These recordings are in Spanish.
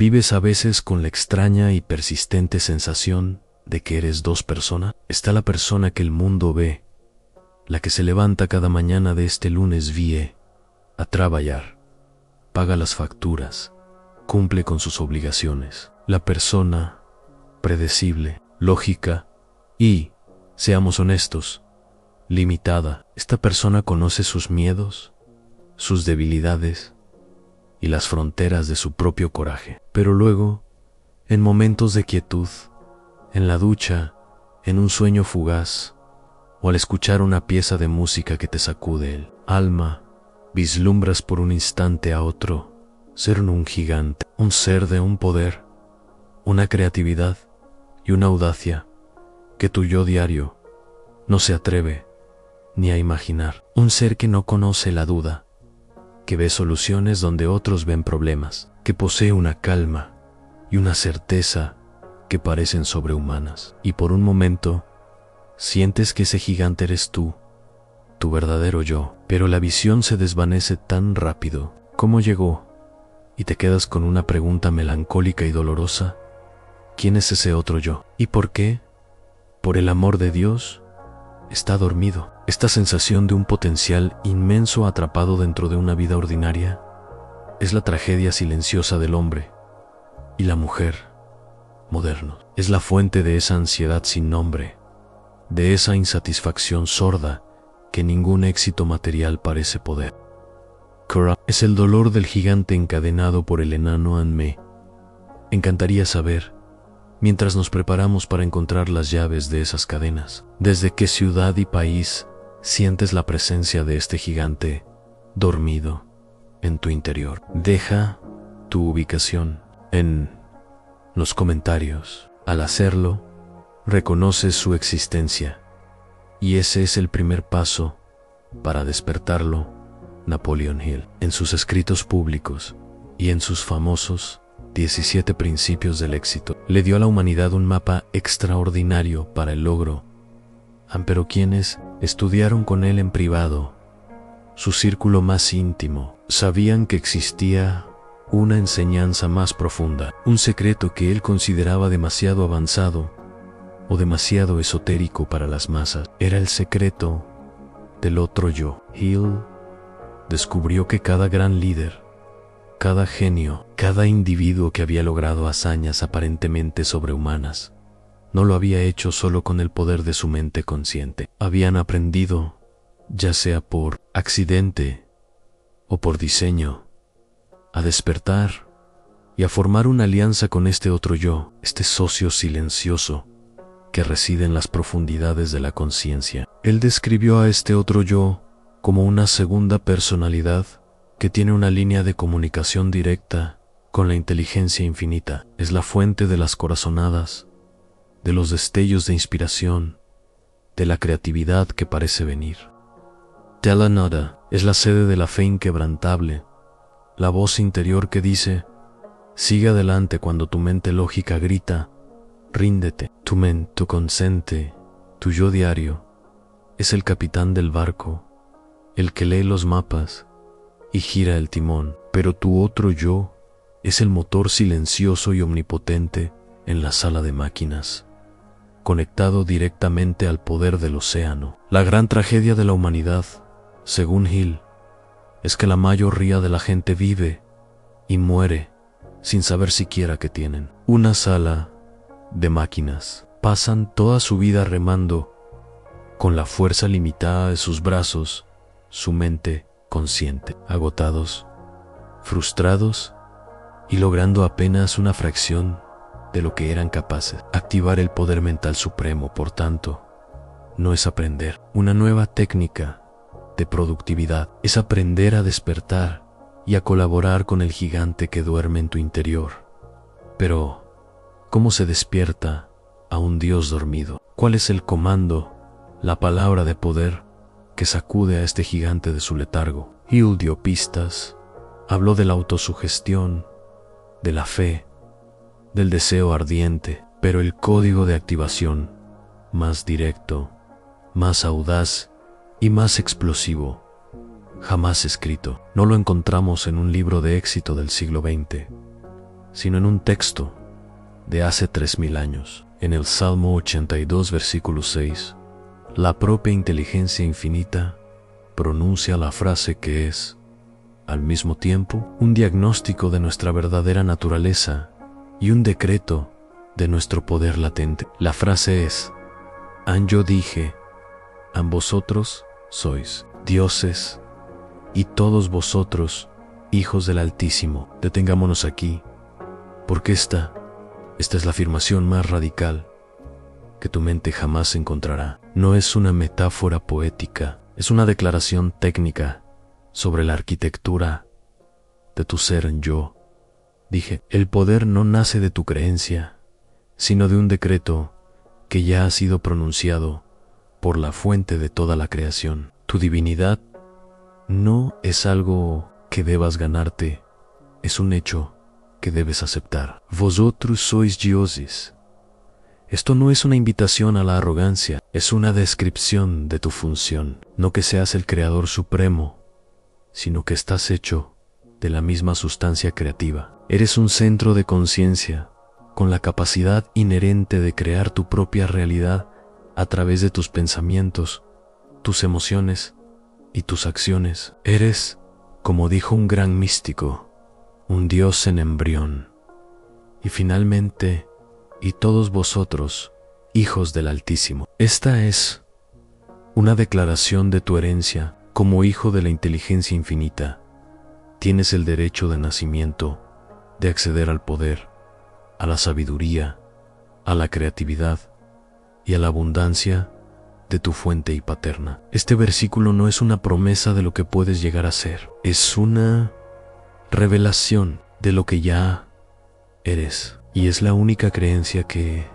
¿Vives a veces con la extraña y persistente sensación de que eres dos personas? Está la persona que el mundo ve, la que se levanta cada mañana de este lunes vie a trabajar, paga las facturas, cumple con sus obligaciones. La persona predecible, lógica y, seamos honestos, limitada. Esta persona conoce sus miedos, sus debilidades y las fronteras de su propio coraje. Pero luego, en momentos de quietud, en la ducha, en un sueño fugaz, o al escuchar una pieza de música que te sacude el alma, vislumbras por un instante a otro ser un gigante, un ser de un poder, una creatividad y una audacia que tu yo diario no se atreve ni a imaginar. Un ser que no conoce la duda, que ve soluciones donde otros ven problemas, que posee una calma y una certeza que parecen sobrehumanas. Y por un momento, sientes que ese gigante eres tú, tu verdadero yo, pero la visión se desvanece tan rápido. ¿Cómo llegó? Y te quedas con una pregunta melancólica y dolorosa. ¿Quién es ese otro yo? ¿Y por qué? Por el amor de Dios, está dormido. Esta sensación de un potencial inmenso atrapado dentro de una vida ordinaria es la tragedia silenciosa del hombre y la mujer moderno. Es la fuente de esa ansiedad sin nombre, de esa insatisfacción sorda que ningún éxito material parece poder. Cora es el dolor del gigante encadenado por el enano Anme. Encantaría saber, mientras nos preparamos para encontrar las llaves de esas cadenas, desde qué ciudad y país sientes la presencia de este gigante dormido en tu interior. Deja tu ubicación en los comentarios. Al hacerlo, reconoces su existencia, y ese es el primer paso para despertarlo. Napoleon Hill, en sus escritos públicos y en sus famosos 17 principios del éxito, le dio a la humanidad un mapa extraordinario para el logro. Pero quienes estudiaron con él en privado, su círculo más íntimo, sabían que existía una enseñanza más profunda, un secreto que él consideraba demasiado avanzado o demasiado esotérico para las masas. Era el secreto del otro yo. Hill descubrió que cada gran líder, cada genio, cada individuo que había logrado hazañas aparentemente sobrehumanas, no lo había hecho solo con el poder de su mente consciente. Habían aprendido, ya sea por accidente o por diseño, a despertar y a formar una alianza con este otro yo, este socio silencioso que reside en las profundidades de la conciencia. Él describió a este otro yo como una segunda personalidad que tiene una línea de comunicación directa con la inteligencia infinita. Es la fuente de las corazonadas, de los destellos de inspiración, de la creatividad que parece venir. Theravada es la sede de la fe inquebrantable, la voz interior que dice: sigue adelante cuando tu mente lógica grita, ríndete. Tu mente, tu consciente, tu yo diario, es el capitán del barco, el que lee los mapas y gira el timón, pero tu otro yo es el motor silencioso y omnipotente en la sala de máquinas, conectado directamente al poder del océano. La gran tragedia de la humanidad, según Hill, es que la mayoría de la gente vive y muere sin saber siquiera que tienen una sala de máquinas. Pasan toda su vida remando con la fuerza limitada de sus brazos, su mente consciente, agotados, frustrados y logrando apenas una fracción de lo que eran capaces. Activar el poder mental supremo, por tanto, no es aprender una nueva técnica de productividad, es aprender a despertar y a colaborar con el gigante que duerme en tu interior. Pero, ¿cómo se despierta a un Dios dormido? ¿Cuál es el comando, la palabra de poder que sacude a este gigante de su letargo? Hill dio pistas, habló de la autosugestión, de la fe, del deseo ardiente, pero el código de activación más directo, más audaz y más explosivo, jamás escrito, no lo encontramos en un libro de éxito del siglo XX, sino en un texto de hace 3000 años. En el Salmo 82, versículo 6, la propia inteligencia infinita pronuncia la frase que es, al mismo tiempo, un diagnóstico de nuestra verdadera naturaleza y un decreto de nuestro poder latente. La frase es, yo dije, vosotros sois dioses y todos vosotros hijos del Altísimo. Detengámonos aquí, porque esta es la afirmación más radical que tu mente jamás encontrará. No es una metáfora poética, es una declaración técnica sobre la arquitectura de tu ser en yo. Dije, el poder no nace de tu creencia, sino de un decreto que ya ha sido pronunciado por la fuente de toda la creación. Tu divinidad no es algo que debas ganarte, es un hecho que debes aceptar. Vosotros sois dioses. Esto no es una invitación a la arrogancia, es una descripción de tu función. No que seas el creador supremo, sino que estás hecho de la misma sustancia creativa. Eres un centro de conciencia, con la capacidad inherente de crear tu propia realidad a través de tus pensamientos, tus emociones y tus acciones. Eres, como dijo un gran místico, un Dios en embrión. Y finalmente, y todos vosotros, hijos del Altísimo. Esta es una declaración de tu herencia como hijo de la inteligencia infinita. Tienes el derecho de nacimiento de acceder al poder, a la sabiduría, a la creatividad y a la abundancia de tu fuente y paterna. Este versículo no es una promesa de lo que puedes llegar a ser, es una revelación de lo que ya eres, y es la única creencia que,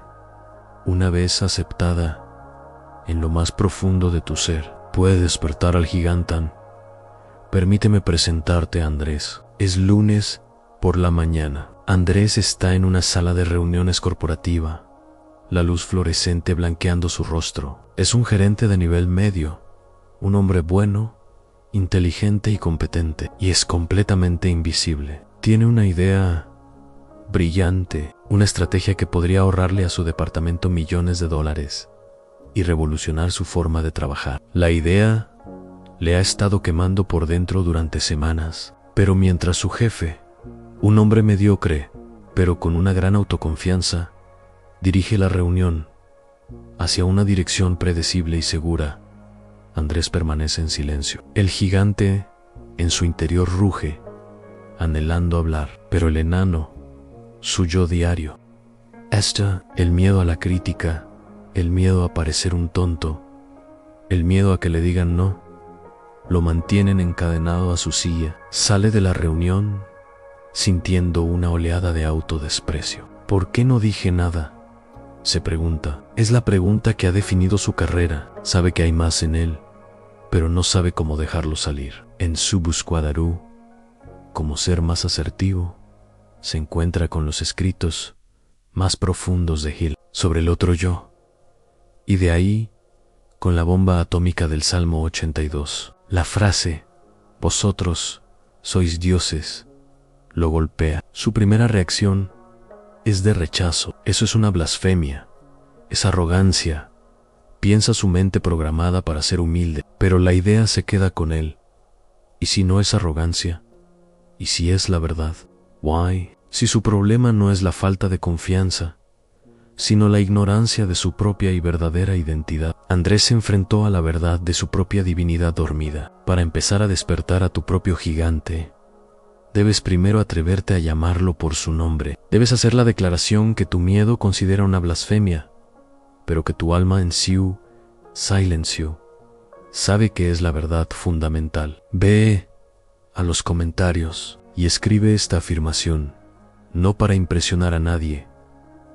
una vez aceptada en lo más profundo de tu ser, puede despertar al gigante. Permíteme presentarte a Andrés. Es lunes por la mañana. Andrés está en una sala de reuniones corporativa, la luz fluorescente blanqueando su rostro. Es un gerente de nivel medio, un hombre bueno, inteligente y competente, y es completamente invisible. Tiene una idea brillante, una estrategia que podría ahorrarle a su departamento millones de dólares y revolucionar su forma de trabajar. La idea le ha estado quemando por dentro durante semanas, pero mientras su jefe, un hombre mediocre, pero con una gran autoconfianza, dirige la reunión hacia una dirección predecible y segura, Andrés permanece en silencio. El gigante en su interior ruge, anhelando hablar, pero el enano, su yo diario, el miedo a la crítica, el miedo a parecer un tonto, el miedo a que le digan no, lo mantienen encadenado a su silla. Sale de la reunión sintiendo una oleada de autodesprecio. ¿Por qué no dije nada?, se pregunta. Es la pregunta que ha definido su carrera. Sabe que hay más en él, pero no sabe cómo dejarlo salir. En su Busquadarú, como ser más asertivo, se encuentra con los escritos más profundos de Hill sobre el otro yo, y de ahí con la bomba atómica del Salmo 82. La frase, vosotros sois dioses, lo golpea. Su primera reacción es de rechazo. Eso es una blasfemia, es arrogancia. Piensa su mente programada para ser humilde, pero la idea se queda con él. ¿Y si no es arrogancia? ¿Y si es la verdad? Why? Si su problema no es la falta de confianza, sino la ignorancia de su propia y verdadera identidad. Andrés se enfrentó a la verdad de su propia divinidad dormida. Para empezar a despertar a tu propio gigante, debes primero atreverte a llamarlo por su nombre. Debes hacer la declaración que tu miedo considera una blasfemia, pero que tu alma en silencio sabe que es la verdad fundamental. Ve a los comentarios y escribe esta afirmación, no para impresionar a nadie,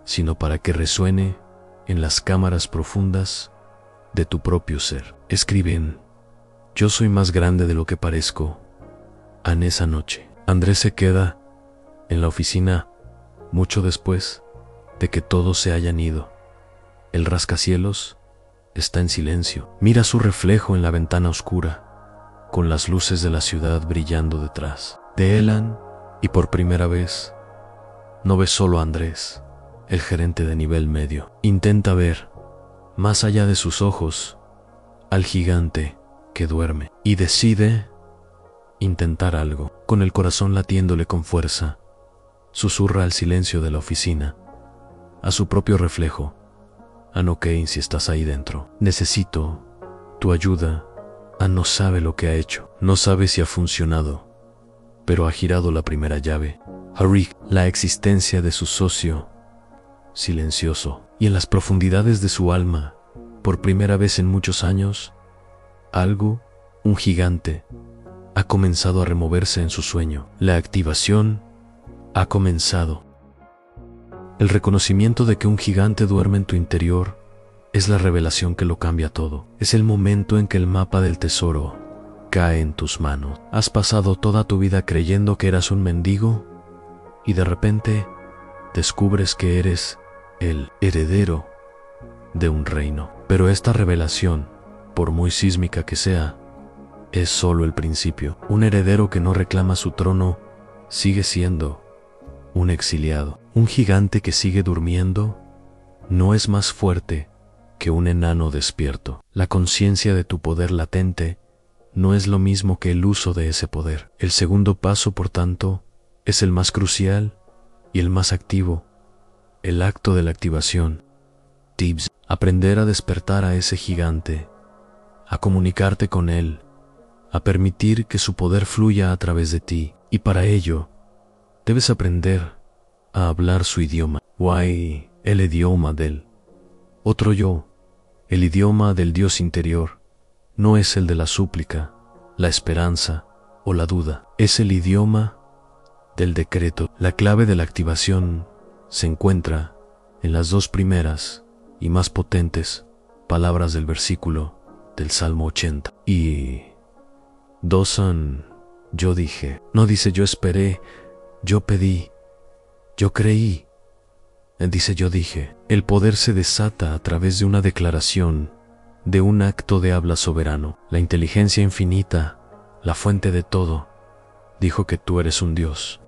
sino para que resuene en las cámaras profundas de tu propio ser. Escriben: yo soy más grande de lo que parezco. En esa noche, Andrés se queda en la oficina mucho después de que todos se hayan ido. El rascacielos está en silencio. Mira su reflejo en la ventana oscura, con las luces de la ciudad brillando detrás de Elan, y por primera vez No ves solo a Andrés, el gerente de nivel medio. Intenta ver, más allá de sus ojos, al gigante que duerme y decide intentar algo. Con el corazón latiéndole con fuerza, susurra al silencio de la oficina, a su propio reflejo: Anno Kane, si estás ahí dentro, necesito tu ayuda. No sabe lo que ha hecho, no sabe si ha funcionado, pero ha girado la primera llave. Harry, la existencia de su socio, silencioso, y en las profundidades de su alma, por primera vez en muchos años, algo, un gigante, ha comenzado a removerse en su sueño. La activación ha comenzado. El reconocimiento de que un gigante duerme en tu interior es la revelación que lo cambia todo. Es el momento en que el mapa del tesoro cae en tus manos. Has pasado toda tu vida creyendo que eras un mendigo y de repente descubres que eres el heredero de un reino. Pero esta revelación, por muy sísmica que sea, es solo el principio. Un heredero que no reclama su trono sigue siendo un exiliado. Un gigante que sigue durmiendo no es más fuerte que un enano despierto. La conciencia de tu poder latente no es lo mismo que el uso de ese poder. El segundo paso, por tanto, es el más crucial y el más activo, el acto de la activación. Tips: aprender a despertar a ese gigante, a comunicarte con él, a permitir que su poder fluya a través de ti. Y para ello, debes aprender a hablar su idioma. Why, el idioma del otro yo, el idioma del Dios interior, no es el de la súplica, la esperanza o la duda. Es el idioma del decreto. La clave de la activación se encuentra en las dos primeras y más potentes palabras del versículo del Salmo 80. Y dos son: yo dije. No dice yo esperé, yo pedí, yo creí. Dice yo dije. El poder se desata a través de una declaración, de un acto de habla soberano. La inteligencia infinita, la fuente de todo, dijo que tú eres un Dios.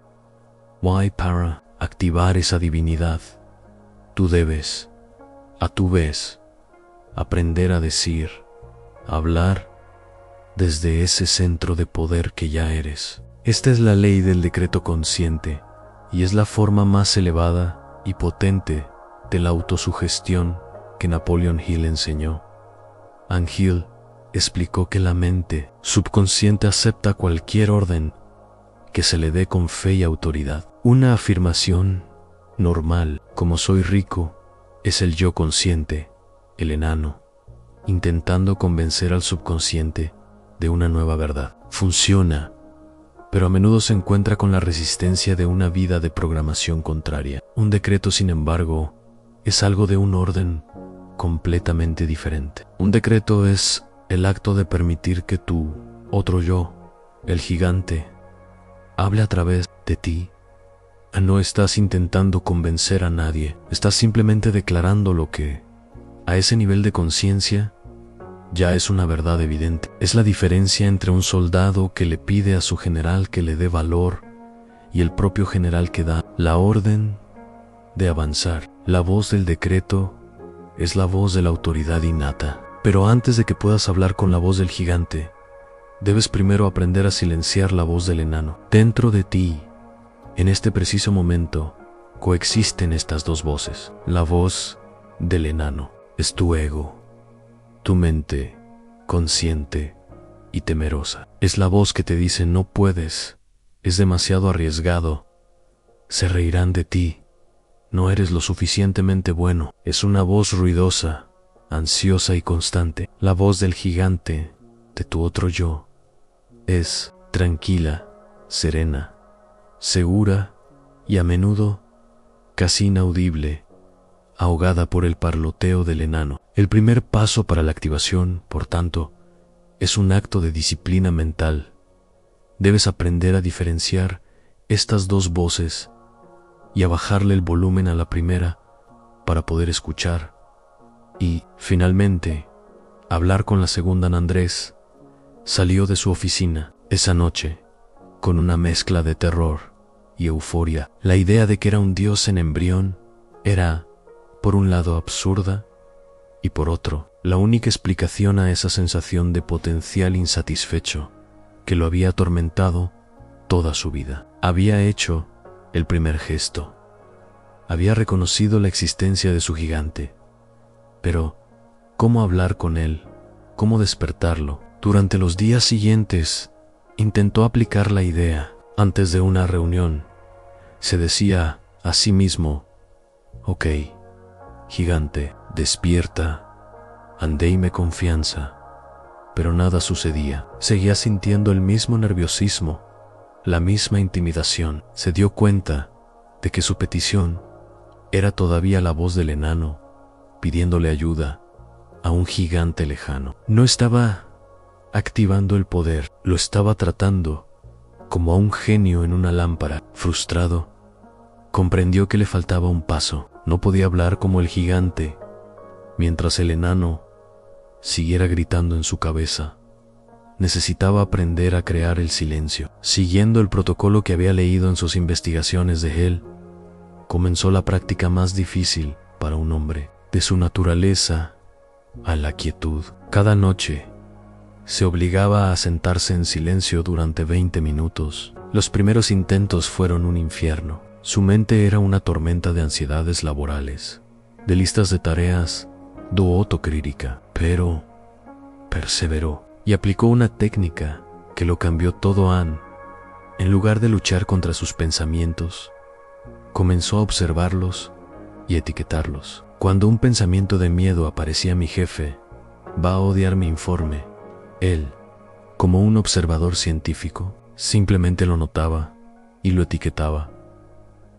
Why, para activar esa divinidad, tú debes, a tu vez, aprender a decir, a hablar desde ese centro de poder que ya eres. Esta es la ley del decreto consciente y es la forma más elevada y potente de la autosugestión que Napoleon Hill enseñó. Anne Hill explicó que la mente subconsciente acepta cualquier orden que se le dé con fe y autoridad. Una afirmación normal, como soy rico, es el yo consciente, el enano, intentando convencer al subconsciente de una nueva verdad. Funciona, pero a menudo se encuentra con la resistencia de una vida de programación contraria. Un decreto, sin embargo, es algo de un orden completamente diferente. Un decreto es el acto de permitir que tu otro yo, el gigante, hable a través de ti. No estás intentando convencer a nadie, estás simplemente declarando lo que, a ese nivel de conciencia, ya es una verdad evidente. Es la diferencia entre un soldado que le pide a su general que le dé valor y el propio general que da la orden de avanzar. La voz del decreto es la voz de la autoridad innata. Pero antes de que puedas hablar con la voz del gigante, debes primero aprender a silenciar la voz del enano. Dentro de ti, en este preciso momento, coexisten estas dos voces. La voz del enano es tu ego, tu mente consciente y temerosa. Es la voz que te dice no puedes, es demasiado arriesgado, se reirán de ti, no eres lo suficientemente bueno. Es una voz ruidosa, ansiosa y constante. La voz del gigante, de tu otro yo, es tranquila, serena, segura y a menudo casi inaudible, ahogada por el parloteo del enano. El primer paso para la activación, por tanto, es un acto de disciplina mental. Debes aprender a diferenciar estas dos voces y a bajarle el volumen a la primera para poder escuchar y, finalmente, hablar con la segunda. Andrés salió de su oficina esa noche con una mezcla de terror y euforia. La idea de que era un dios en embrión era, por un lado, absurda y por otro, la única explicación a esa sensación de potencial insatisfecho que lo había atormentado toda su vida. Había hecho el primer gesto. Había reconocido la existencia de su gigante. Pero, ¿cómo hablar con él? ¿Cómo despertarlo? Durante los días siguientes, intentó aplicar la idea. Antes de una reunión, se decía a sí mismo: ok, gigante, despierta, andéime confianza. Pero nada sucedía. Seguía sintiendo el mismo nerviosismo, la misma intimidación. Se dio cuenta de que su petición era todavía la voz del enano, pidiéndole ayuda a un gigante lejano. No estaba activando el poder, lo estaba tratando como a un genio en una lámpara. Frustrado, comprendió que le faltaba un paso. No podía hablar como el gigante, mientras el enano siguiera gritando en su cabeza. Necesitaba aprender a crear el silencio. Siguiendo el protocolo que había leído en sus investigaciones de él, comenzó la práctica más difícil para un hombre. De su naturaleza a la quietud. Cada noche se obligaba a sentarse en silencio durante 20 minutos. Los primeros intentos fueron un infierno. Su mente era una tormenta de ansiedades laborales, de listas de tareas, de autocrítica. Pero perseveró y aplicó una técnica que lo cambió todo. En lugar de luchar contra sus pensamientos, comenzó a observarlos y etiquetarlos. Cuando un pensamiento de miedo aparecía: mi jefe va a odiar mi informe. Él, como un observador científico, simplemente lo notaba y lo etiquetaba.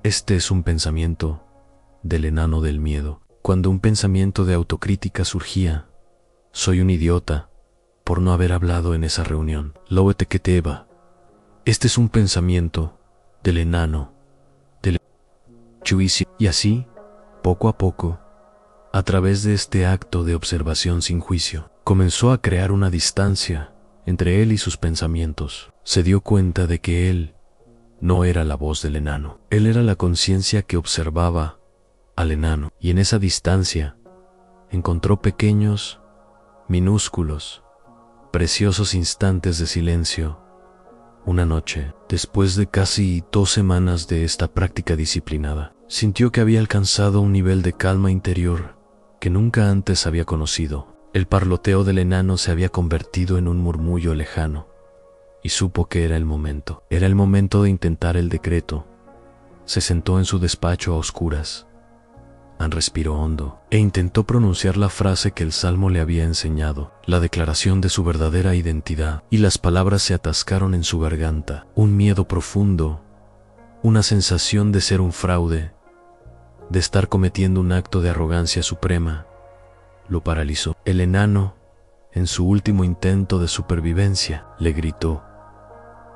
Este es un pensamiento del enano del miedo. Cuando un pensamiento de autocrítica surgía: soy un idiota por no haber hablado en esa reunión. Lo etiquetaba. Este es un pensamiento del enano del juicio. Y así, poco a poco, a través de este acto de observación sin juicio, comenzó a crear una distancia entre él y sus pensamientos. Se dio cuenta de que él no era la voz del enano. Él era la conciencia que observaba al enano. Y en esa distancia encontró pequeños, minúsculos, preciosos instantes de silencio. Una noche, después de casi 2 semanas de esta práctica disciplinada, sintió que había alcanzado un nivel de calma interior que nunca antes había conocido. El parloteo del enano se había convertido en un murmullo lejano, y supo que era el momento. Era el momento de intentar el decreto. Se sentó en su despacho a oscuras. Respiró hondo e intentó pronunciar la frase que el salmo le había enseñado, la declaración de su verdadera identidad, y las palabras se atascaron en su garganta. Un miedo profundo, una sensación de ser un fraude, de estar cometiendo un acto de arrogancia suprema, lo paralizó. El enano, en su último intento de supervivencia, le gritó: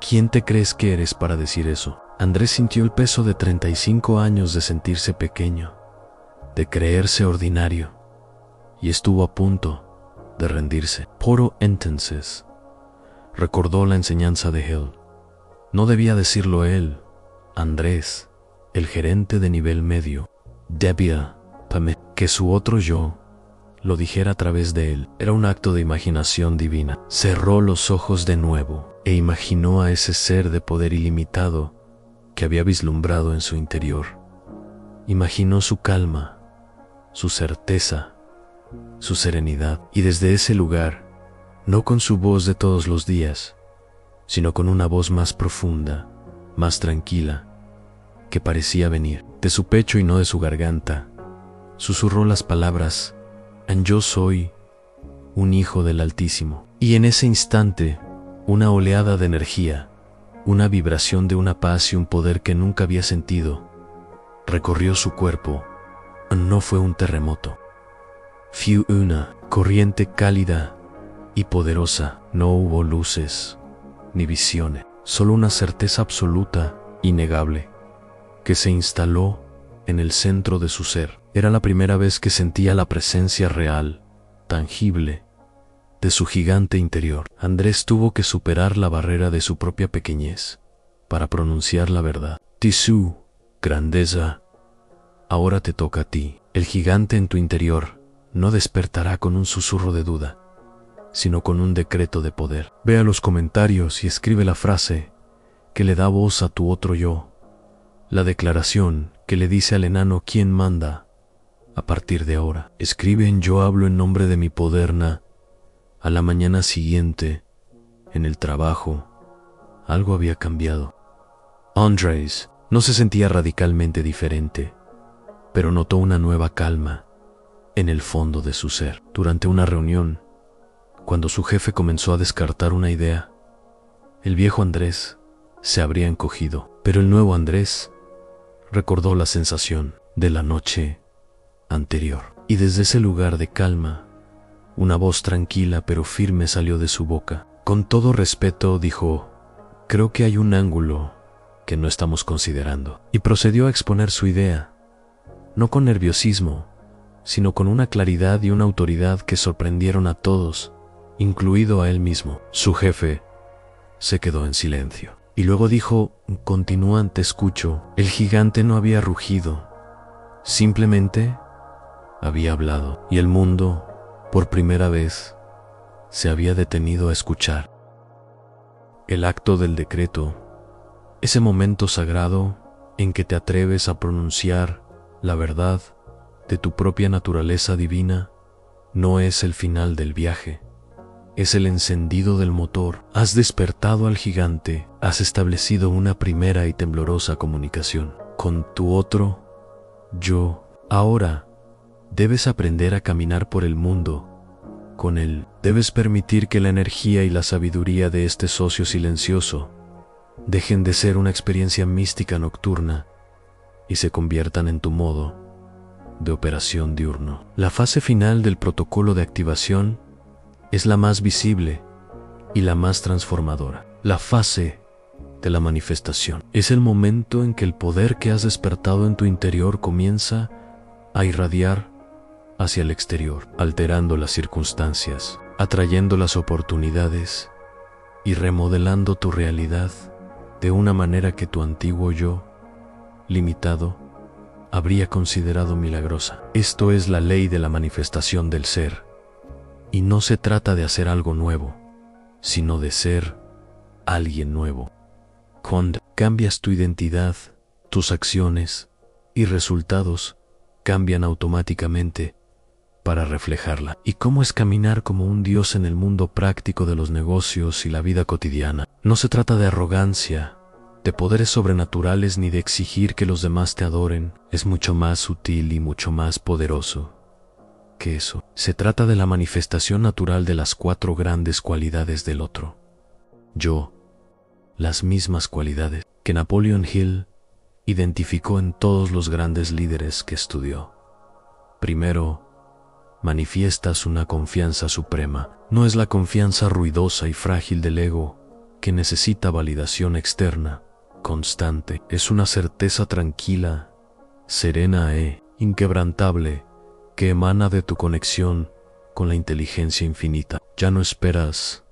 ¿quién te crees que eres para decir eso? Andrés sintió el peso de 35 años de sentirse pequeño, de creerse ordinario, y estuvo a punto de rendirse. Por entonces recordó la enseñanza de Hill. No debía decirlo él, Andrés, el gerente de nivel medio. Debía que su otro yo lo dijera a través de él. Era un acto de imaginación divina. Cerró los ojos de nuevo e imaginó a ese ser de poder ilimitado que había vislumbrado en su interior. Imaginó su calma, su certeza, su serenidad, y desde ese lugar, no con su voz de todos los días, sino con una voz más profunda, más tranquila, que parecía venir de su pecho y no de su garganta, susurró las palabras: yo soy un hijo del Altísimo. Y en ese instante, una oleada de energía, una vibración de una paz y un poder que nunca había sentido, recorrió su cuerpo. No fue un terremoto. Fue una corriente cálida y poderosa. No hubo luces ni visiones, solo una certeza absoluta, innegable, que se instaló en el centro de su ser. Era la primera vez que sentía la presencia real, tangible, de su gigante interior. Andrés tuvo que superar la barrera de su propia pequeñez para pronunciar la verdad. Tisú, grandeza, ahora te toca a ti. El gigante en tu interior no despertará con un susurro de duda, sino con un decreto de poder. Ve a los comentarios y escribe la frase que le da voz a tu otro yo, la declaración que le dice al enano quién manda a partir de ahora. Escribe en yo hablo en nombre de mi poderna. A la mañana siguiente, en el trabajo, algo había cambiado. Andrés no se sentía radicalmente diferente, pero notó una nueva calma en el fondo de su ser. Durante una reunión, cuando su jefe comenzó a descartar una idea, el viejo Andrés se habría encogido, pero el nuevo Andrés recordó la sensación de la noche anterior. Y desde ese lugar de calma, una voz tranquila pero firme salió de su boca. Con todo respeto dijo: creo que hay un ángulo que no estamos considerando. Y procedió a exponer su idea, no con nerviosismo, sino con una claridad y una autoridad que sorprendieron a todos, incluido a él mismo. Su jefe se quedó en silencio. Y luego dijo: continúa, te escucho. El gigante no había rugido, simplemente había hablado. Y el mundo, por primera vez, se había detenido a escuchar. El acto del decreto, ese momento sagrado en que te atreves a pronunciar la verdad de tu propia naturaleza divina, no es el final del viaje. Es el encendido del motor. Has despertado al gigante, has establecido una primera y temblorosa comunicación con tu otro yo. Ahora, debes aprender a caminar por el mundo con él. Debes permitir que la energía y la sabiduría de este socio silencioso dejen de ser una experiencia mística nocturna y se conviertan en tu modo de operación diurno. La fase final del protocolo de activación es la más visible y la más transformadora. La fase de la manifestación es el momento en que el poder que has despertado en tu interior comienza a irradiar hacia el exterior, alterando las circunstancias, atrayendo las oportunidades y remodelando tu realidad de una manera que tu antiguo yo, limitado, habría considerado milagrosa. Esto es la ley de la manifestación del ser. Y no se trata de hacer algo nuevo, sino de ser alguien nuevo. Cuando cambias tu identidad, tus acciones y resultados cambian automáticamente para reflejarla. ¿Y cómo es caminar como un dios en el mundo práctico de los negocios y la vida cotidiana? No se trata de arrogancia, de poderes sobrenaturales ni de exigir que los demás te adoren. Es mucho más sutil y mucho más poderoso que eso. Se trata de la manifestación natural de las 4 grandes cualidades del otro yo, las mismas cualidades que Napoleon Hill identificó en todos los grandes líderes que estudió. Primero, manifiestas una confianza suprema. No es la confianza ruidosa y frágil del ego que necesita validación externa constante. Es una certeza tranquila, serena e inquebrantable que emana de tu conexión con la inteligencia infinita. Ya no esperas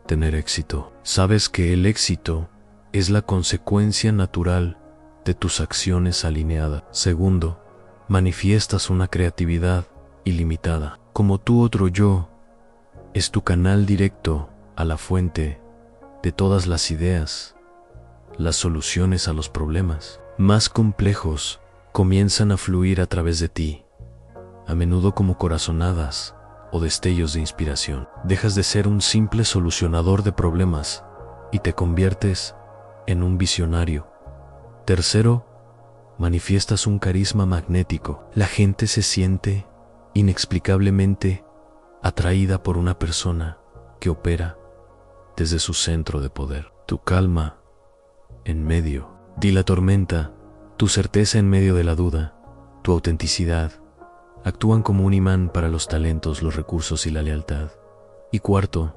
tener éxito. Sabes que el éxito es la consecuencia natural de tus acciones alineadas. Segundo, manifiestas una creatividad ilimitada. Como tu otro yo, es tu canal directo a la fuente de todas las ideas. Las soluciones a los problemas más complejos comienzan a fluir a través de ti, a menudo como corazonadas o destellos de inspiración. Dejas de ser un simple solucionador de problemas y te conviertes en un visionario. Tercero, manifiestas un carisma magnético. La gente se siente inexplicablemente atraída por una persona que opera desde su centro de poder. Tu calma en medio de la tormenta, tu certeza en medio de la duda, tu autenticidad, actúan como un imán para los talentos, los recursos y la lealtad. Y cuarto,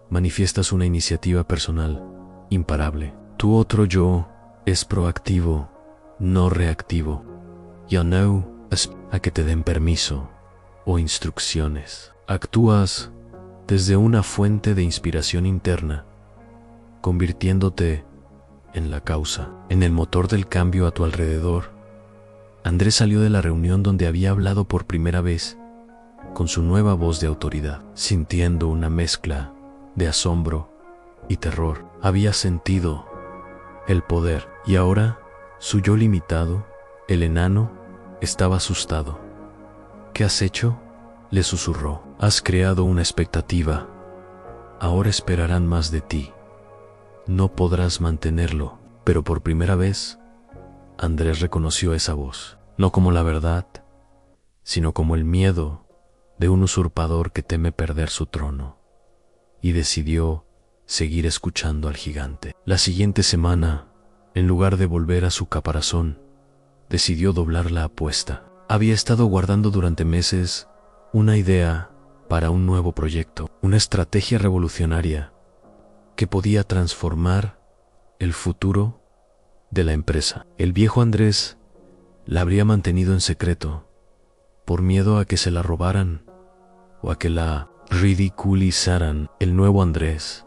manifiestas una iniciativa personal imparable. Tu otro yo es proactivo, no reactivo. Ya no es a que te den permiso o instrucciones. Actúas desde una fuente de inspiración interna, convirtiéndote en la causa, en el motor del cambio a tu alrededor. Andrés salió de la reunión donde había hablado por primera vez, con su nueva voz de autoridad, sintiendo una mezcla de asombro y terror. Había sentido el poder, y ahora su yo limitado, el enano, estaba asustado. ¿Qué has hecho?, le susurró. Has creado una expectativa. Ahora esperarán más de ti. No podrás mantenerlo. Pero por primera vez, Andrés reconoció esa voz, no como la verdad, sino como el miedo de un usurpador que teme perder su trono, y decidió seguir escuchando al gigante. La siguiente semana, en lugar de volver a su caparazón, decidió doblar la apuesta. Había estado guardando durante meses una idea para un nuevo proyecto, una estrategia revolucionaria que podía transformar el futuro de la empresa. El viejo Andrés la habría mantenido en secreto por miedo a que se la robaran o a que la ridiculizaran. El nuevo Andrés,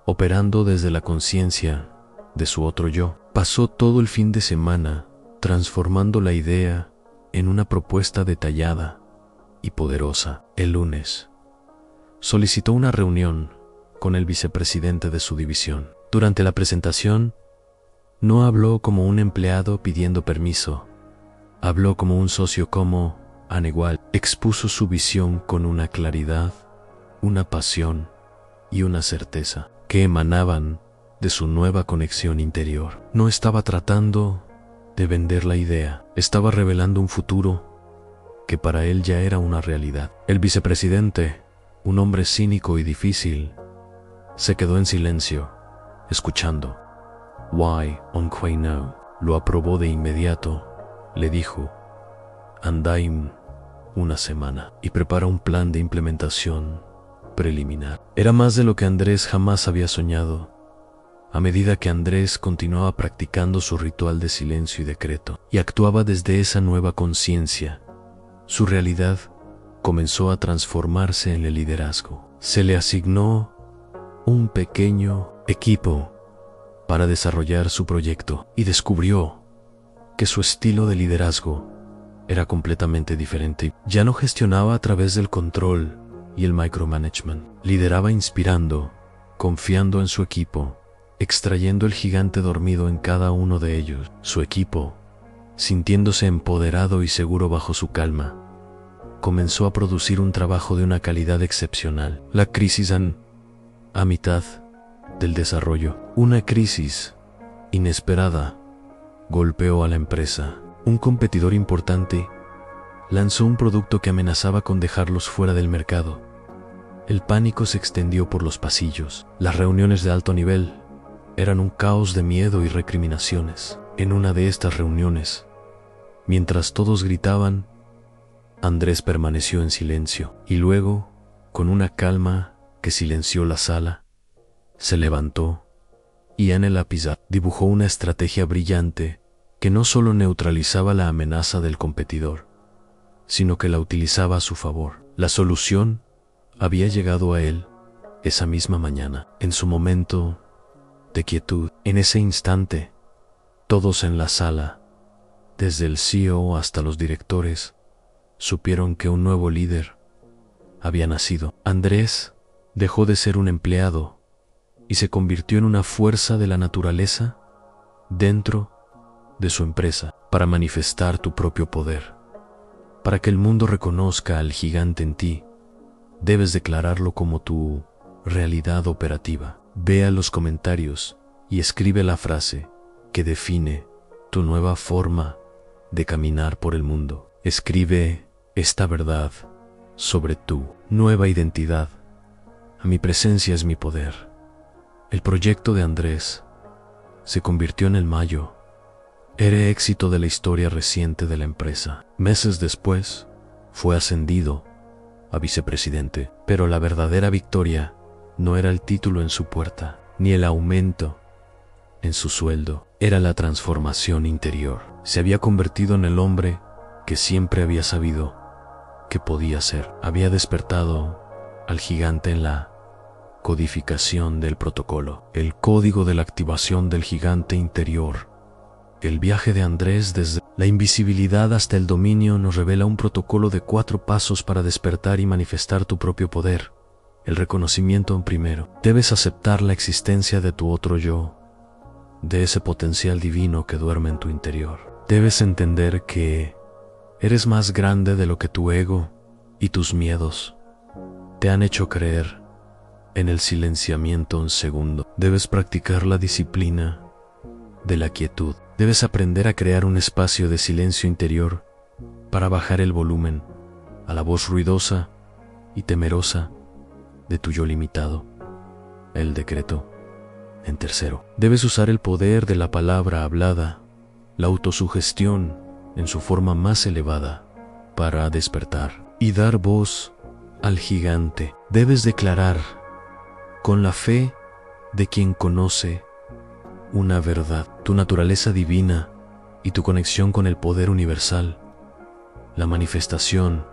operando desde la conciencia de su otro yo, pasó todo el fin de semana transformando la idea en una propuesta detallada y poderosa. El lunes, solicitó una reunión con el vicepresidente de su división. Durante la presentación, no habló como un empleado pidiendo permiso. Habló como un socio, como Anegual. Expuso su visión con una claridad, una pasión y una certeza que emanaban de su nueva conexión interior. No estaba tratando de vender la idea, estaba revelando un futuro que para él ya era una realidad. El vicepresidente, un hombre cínico y difícil, se quedó en silencio, escuchando. Why, on Quay no, lo aprobó de inmediato. Le dijo: andaim una semana y prepara un plan de implementación preliminar. Era más de lo que Andrés jamás había soñado. A medida que Andrés continuaba practicando su ritual de silencio y decreto, y actuaba desde esa nueva conciencia, su realidad comenzó a transformarse en el liderazgo. Se le asignó un pequeño equipo para desarrollar su proyecto y descubrió que su estilo de liderazgo era completamente diferente. Ya no gestionaba a través del control y el micromanagement. Lideraba inspirando, confiando en su equipo, extrayendo el gigante dormido en cada uno de ellos. Su equipo, sintiéndose empoderado y seguro bajo su calma, comenzó a producir un trabajo de una calidad excepcional. La crisis a mitad del desarrollo. Una crisis inesperada golpeó a la empresa. Un competidor importante lanzó un producto que amenazaba con dejarlos fuera del mercado. El pánico se extendió por los pasillos. Las reuniones de alto nivel eran un caos de miedo y recriminaciones. En una de estas reuniones, mientras todos gritaban, Andrés permaneció en silencio y luego, con una calma que silenció la sala, se levantó y en el lápiz dibujó una estrategia brillante que no solo neutralizaba la amenaza del competidor, sino que la utilizaba a su favor. La solución había llegado a él esa misma mañana, en su momento de quietud. En ese instante, todos en la sala, desde el CEO hasta los directores, supieron que un nuevo líder había nacido. Andrés dejó de ser un empleado y se convirtió en una fuerza de la naturaleza dentro de su empresa para manifestar tu propio poder. Para que el mundo reconozca al gigante en ti, debes declararlo como tu realidad operativa. Ve a los comentarios y escribe la frase que define tu nueva forma de caminar por el mundo. Escribe esta verdad sobre tu nueva identidad. A mi presencia es mi poder. El proyecto de Andrés se convirtió en el mayor éxito de la historia reciente de la empresa. Meses después, fue ascendido a vicepresidente, pero la verdadera victoria no era el título en su puerta, ni el aumento en su sueldo. Era la transformación interior. Se había convertido en el hombre que siempre había sabido que podía ser. Había despertado al gigante en la Codificación del protocolo. El código de la activación del gigante interior. El viaje de Andrés desde la invisibilidad hasta el dominio nos revela un protocolo de 4 pasos para despertar y manifestar tu propio poder. El reconocimiento primero. Debes aceptar la existencia de tu otro yo, de ese potencial divino que duerme en tu interior. Debes entender que eres más grande de lo que tu ego y tus miedos te han hecho creer. En el silenciamiento un segundo. Debes practicar la disciplina de la quietud. Debes aprender a crear un espacio de silencio interior para bajar el volumen a la voz ruidosa y temerosa de tu yo limitado. El decreto. En tercero, debes usar el poder de la palabra hablada, la autosugestión en su forma más elevada, para despertar y dar voz al gigante. Debes declarar con la fe de quien conoce una verdad, tu naturaleza divina y tu conexión con el poder universal. La manifestación.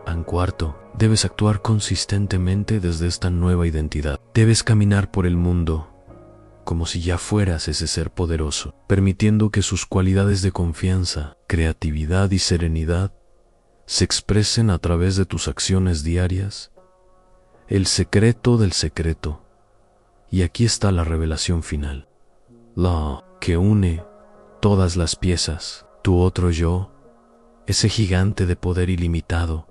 En cuarto, debes actuar consistentemente desde esta nueva identidad. Debes caminar por el mundo como si ya fueras ese ser poderoso, permitiendo que sus cualidades de confianza, creatividad y serenidad se expresen a través de tus acciones diarias. El secreto del secreto. Y aquí está la revelación final. La que une todas las piezas. Tu otro yo, ese gigante de poder ilimitado,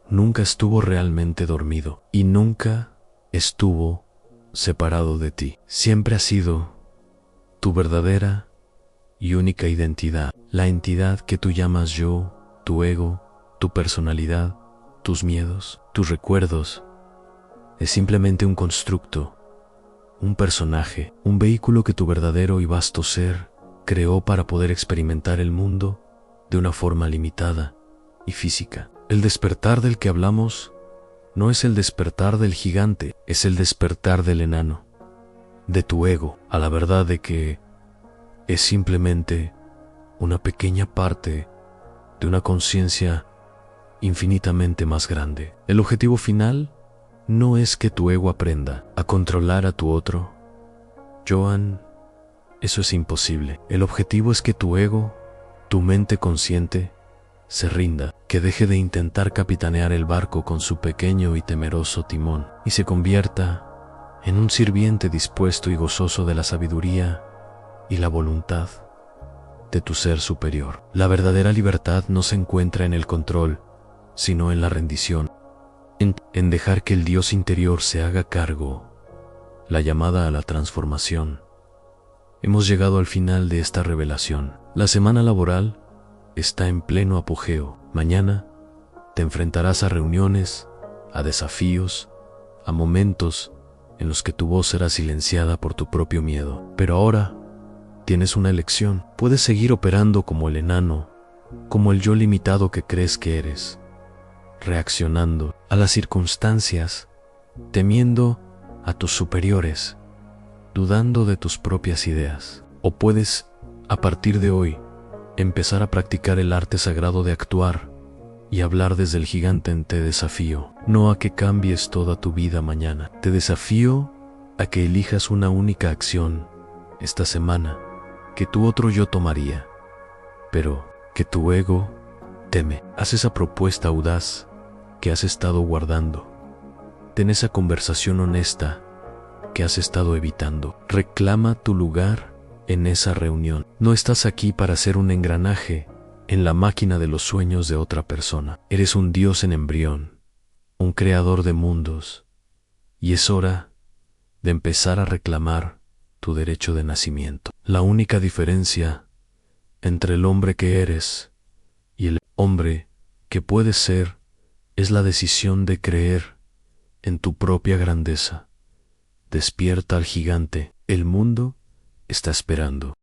nunca estuvo realmente dormido y nunca estuvo separado de ti. Siempre ha sido tu verdadera y única identidad. La entidad que tú llamas yo, tu ego, tu personalidad, tus miedos, tus recuerdos, es simplemente un constructo, un personaje, un vehículo que tu verdadero y vasto ser creó para poder experimentar el mundo de una forma limitada y física. El despertar del que hablamos no es el despertar del gigante, es el despertar del enano, de tu ego, a la verdad de que es simplemente una pequeña parte de una conciencia infinitamente más grande. El objetivo final no es que tu ego aprenda a controlar a tu otro. Joan, eso es imposible. El objetivo es que tu ego, tu mente consciente, se rinda, que deje de intentar capitanear el barco con su pequeño y temeroso timón y se convierta en un sirviente dispuesto y gozoso de la sabiduría y la voluntad de tu ser superior. La verdadera libertad no se encuentra en el control, sino en la rendición, en dejar que el Dios interior se haga cargo. La llamada a la transformación. Hemos llegado al final de esta revelación. La semana laboral está en pleno apogeo. Mañana te enfrentarás a reuniones, a desafíos, a momentos en los que tu voz será silenciada por tu propio miedo. Pero ahora tienes una elección. Puedes seguir operando como el enano, como el yo limitado que crees que eres, reaccionando a las circunstancias, temiendo a tus superiores, dudando de tus propias ideas. O puedes, a partir de hoy, empezar a practicar el arte sagrado de actuar y hablar desde el gigante. Te desafío, no a que cambies toda tu vida mañana. Te desafío a que elijas una única acción esta semana que tu otro yo tomaría, pero que tu ego teme. Haz esa propuesta audaz que has estado guardando. Ten esa conversación honesta que has estado evitando. Reclama tu lugar en esa reunión. No estás aquí para ser un engranaje en la máquina de los sueños de otra persona. Eres un Dios en embrión, un creador de mundos, y es hora de empezar a reclamar tu derecho de nacimiento. La única diferencia entre el hombre que eres y el hombre que puedes ser es la decisión de creer en tu propia grandeza. Despierta al gigante. El mundo está esperando.